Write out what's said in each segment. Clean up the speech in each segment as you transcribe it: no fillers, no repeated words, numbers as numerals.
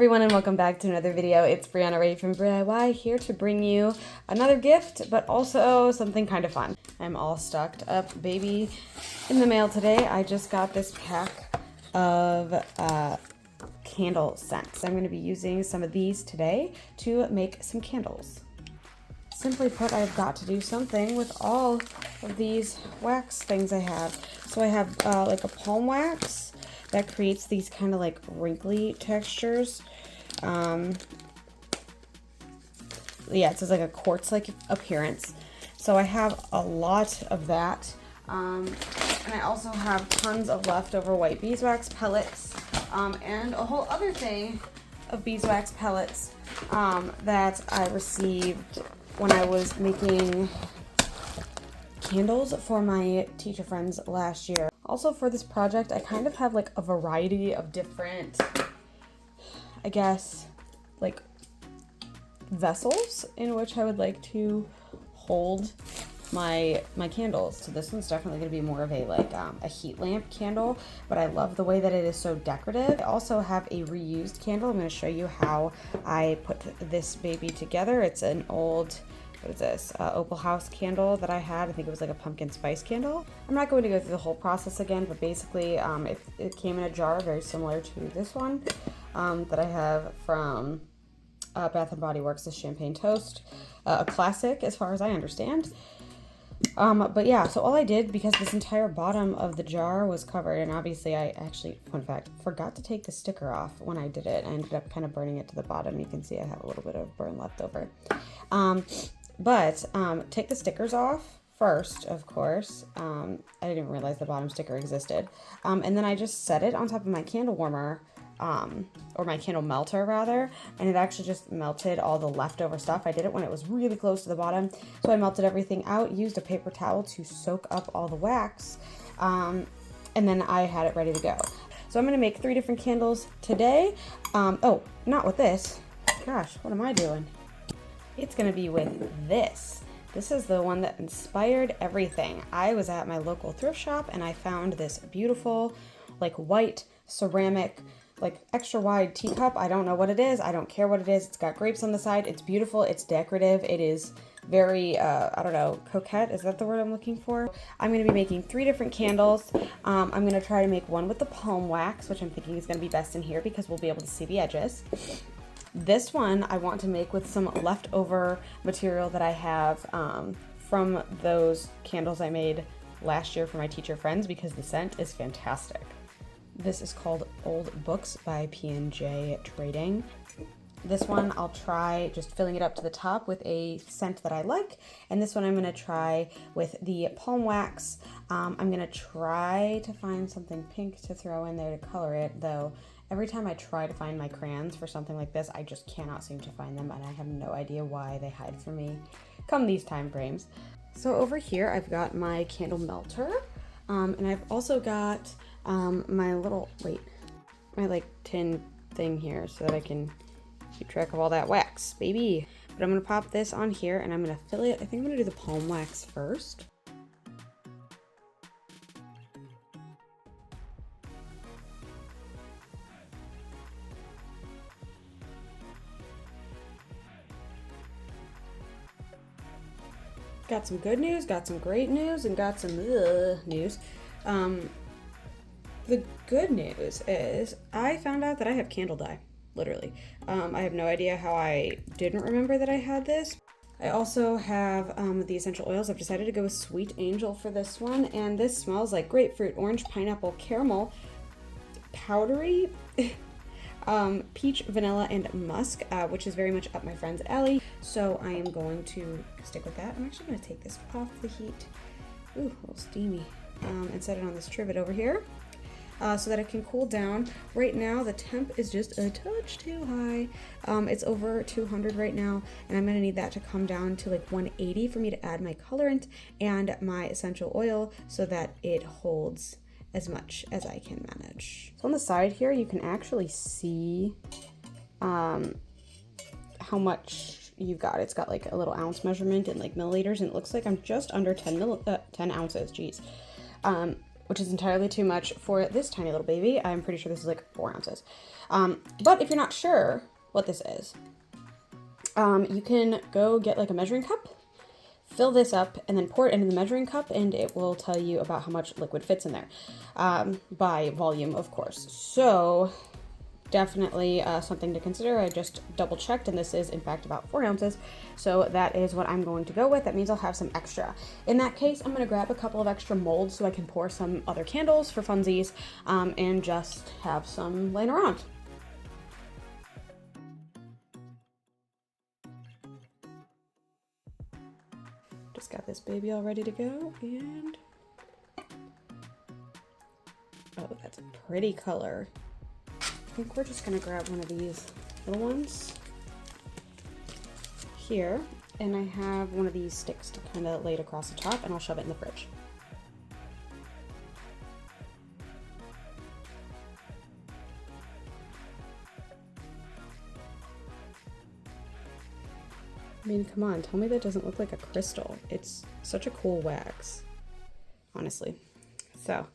everyone, and welcome back to another video. It's Brianna Ray from DIY here to bring you another gift, but also something kind of fun. I'm all stocked up, baby. In the mail today, I just got this pack of candle scents. I'm going to be using some of these today to make some candles. Simply put, I've got to do something with all of these wax things I have. So I have like a palm wax that creates these kind of like wrinkly textures. Yeah, it says like a quartz-like appearance. So I have a lot of that. And I also have tons of leftover white beeswax pellets and a whole other thing of beeswax pellets that I received when I was making candles for my teacher friends last year. Also for this project, I kind of have like a variety of different, I guess, like vessels in which I would like to hold my candles. So this one's definitely going to be more of a like a heat lamp candle, but I love the way that it is so decorative. I also have a reused candle. I'm going to show you how I put this baby together. It's an old, what is this, Opal House candle that I had. I think it was like a pumpkin spice candle. I'm not going to go through the whole process again, but basically it came in a jar very similar to this one that I have from Bath & Body Works, the Champagne Toast, a classic as far as I understand. But yeah, so all I did, because this entire bottom of the jar was covered, and obviously I actually, fun fact, forgot to take the sticker off when I did it. I ended up kind of burning it to the bottom. You can see I have a little bit of burn left over. Take the stickers off first, of course. I didn't realize the bottom sticker existed. And then I just set it on top of my candle warmer, or my candle melter rather, and it actually just melted all the leftover stuff. I did it when it was really close to the bottom, so I melted everything out, used a paper towel to soak up all the wax, and then I had it ready to go. So I'm going to make 3 different candles today. Oh, not with this. Gosh, what am I doing? It's going to be with this. This is the one that inspired everything. I was at my local thrift shop and I found this beautiful, like white ceramic, like extra wide teacup. I don't know what it is. I don't care what it is. It's got grapes on the side. It's beautiful. It's decorative. It is very, I don't know, coquette. Is that the word I'm looking for? I'm going to be making 3 different candles. I'm going to try to make one with the palm wax, which I'm thinking is going to be best in here because we'll be able to see the edges. This one I want to make with some leftover material that I have from those candles I made last year for my teacher friends, because the scent is fantastic. This is called Old Books by P&J Trading. This one I'll try just filling it up to the top with a scent that I like. And this one I'm going to try with the palm wax. I'm going to try to find something pink to throw in there to color it, though every time I try to find my crayons for something like this, I just cannot seem to find them, and I have no idea why they hide from me come these time frames. So over here I've got my candle melter, and I've also got my little, my like tin thing here so that I can keep track of all that wax, baby. But I'm going to pop this on here and I'm going to fill it. I think I'm going to do the palm wax first. Got some good news, got some great news, and got some news. The good news is I found out that I have candle dye, literally. I have no idea how I didn't remember that I had this. I also have the essential oils. I've decided to go with Sweet Angel for this one, and this smells like grapefruit, orange, pineapple, caramel, powdery, peach, vanilla, and musk, which is very much up my friend's alley. So I am going to stick with that. I'm actually going to take this off the heat. Ooh, a little steamy. And set it on this trivet over here so that it can cool down. Right now the temp is just a touch too high. It's over 200 right now, and I'm going to need that to come down to like 180 for me to add my colorant and my essential oil so that it holds as much as I can manage. So on the side here you can actually see how much you've got. It's got like a little ounce measurement in like milliliters, and it looks like I'm just under 10 ounces, geez. which is entirely too much for this tiny little baby. I'm pretty sure this is like 4 ounces. But if you're not sure what this is, you can go get like a measuring cup, fill this up, and then pour it into the measuring cup, and it will tell you about how much liquid fits in there, by volume, of course. So definitely something to consider. I just double checked, and this is in fact about 4 ounces. So that is what I'm going to go with. That means I'll have some extra. In that case, I'm gonna grab a couple of extra molds so I can pour some other candles for funsies, and just have some laying around. Just got this baby all ready to go, and oh, that's a pretty color. I think we're just gonna grab one of these little ones here, and I have one of these sticks to kind of lay it across the top, and I'll shove it in the fridge. I mean, come on, tell me that doesn't look like a crystal. It's such a cool wax, honestly. So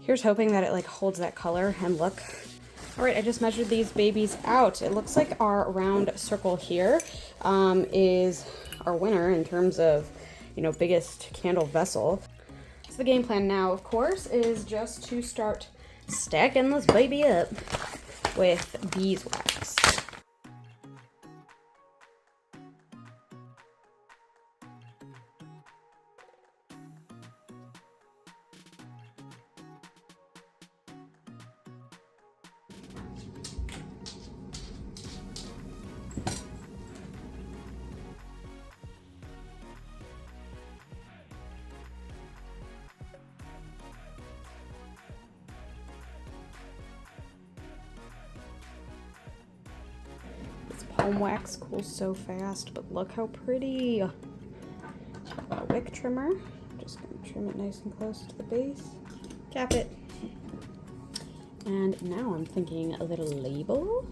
here's hoping that it like holds that color and look. All right, I just measured these babies out. It looks like our round circle here is our winner in terms of, you know, biggest candle vessel. So the game plan now, of course, is just to start stacking this baby up with beeswax. Palm wax cools so fast, but look how pretty. A wick trimmer. Just gonna trim it nice and close to the base. Cap it. And now I'm thinking a little label.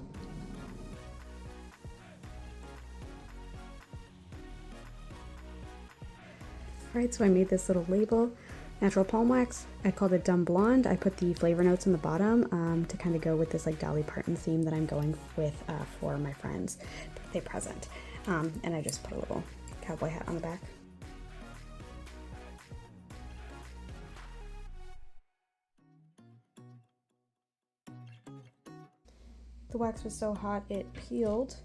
Alright, so I made this little label. Natural palm wax. I called it Dumb Blonde. I put the flavor notes in the bottom to kind of go with this like Dolly Parton theme that I'm going with for my friend's birthday present. And I just put a little cowboy hat on the back. The wax was so hot it peeled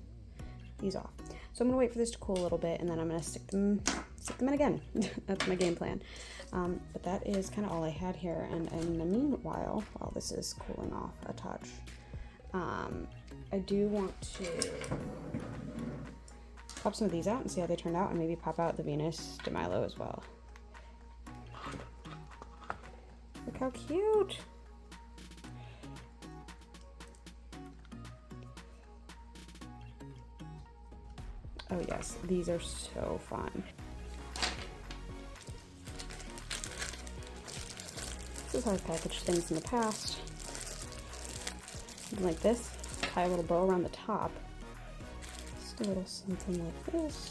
these off. So I'm gonna wait for this to cool a little bit, and then I'm gonna stick them in again. That's my game plan. But that is kind of all I had here. And in the meanwhile, while this is cooling off a touch, I do want to pop some of these out and see how they turn out, and maybe pop out the Venus de Milo as well. Look how cute. Oh yes, these are so fun. This is how I've packaged things in the past. Something like this, tie a little bow around the top. Just a little something like this.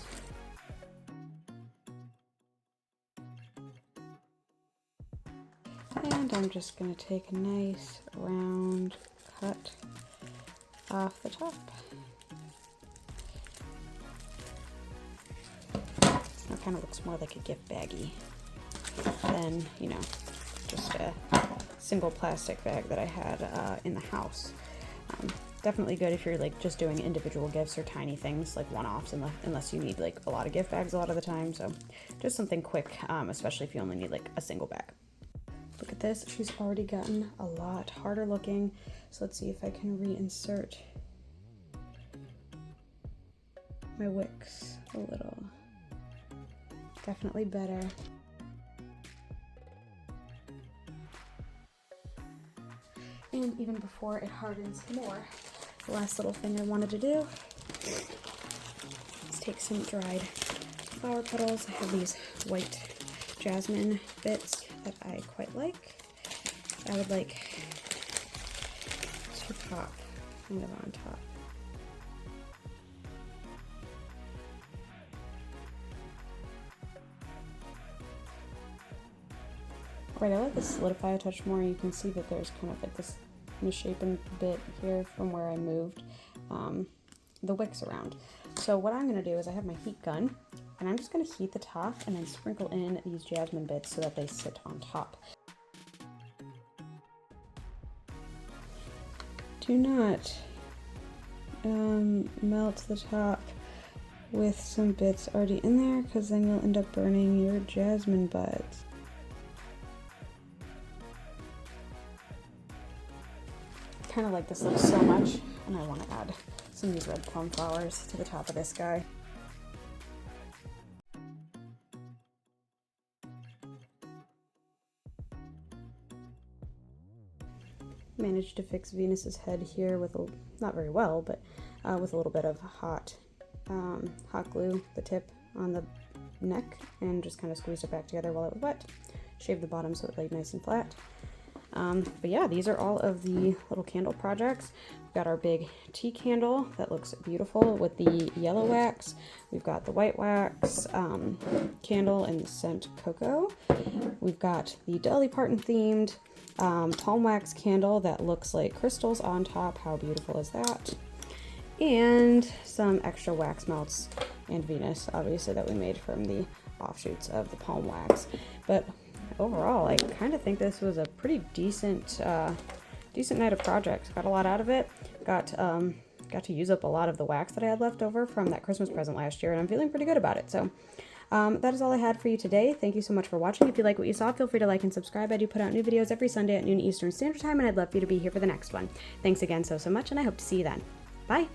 And I'm just gonna take a nice round cut off the top. It kind of looks more like a gift baggie than, you know, just a single plastic bag that I had in the house. Definitely good if you're like just doing individual gifts or tiny things like one-offs, unless you need like a lot of gift bags a lot of the time. So just something quick, especially if you only need like a single bag. Look at this, she's already gotten a lot harder looking. So let's see if I can reinsert my wicks a little. Definitely better. And even before it hardens more, the last little thing I wanted to do is take some dried flower petals. I have these white jasmine bits that I quite like. I would like to pop kind of on top. Right, I like the solidify a touch more. You can see that there's kind of like this misshapen bit here from where I moved the wicks around. So what I'm gonna do is I have my heat gun, and I'm just gonna heat the top and then sprinkle in these jasmine bits so that they sit on top. Do not melt the top with some bits already in there, because then you'll end up burning your jasmine buds. I kind of like this look so much, and I want to add some of these red plum flowers to the top of this guy. Managed to fix Venus's head here with not very well, but with a little bit of hot glue, the tip on the neck, and just kind of squeezed it back together while it was wet. Shaved the bottom so it laid nice and flat. But yeah, these are all of the little candle projects. We've got our big tea candle that looks beautiful with the yellow wax. We've got the white wax candle in the scent cocoa. We've got the Dolly Parton themed palm wax candle that looks like crystals on top. How beautiful is that? And some extra wax melts and Venus, obviously, that we made from the offshoots of the palm wax. But overall, I kind of think this was a pretty decent night of projects. Got a lot out of it. Got to use up a lot of the wax that I had left over from that Christmas present last year, and I'm feeling pretty good about it. So that is all I had for you today. Thank you so much for watching. If you like what you saw, feel free to like and subscribe. I do put out new videos every Sunday at noon Eastern Standard Time, and I'd love for you to be here for the next one. Thanks again so much, and I hope to see you then. Bye!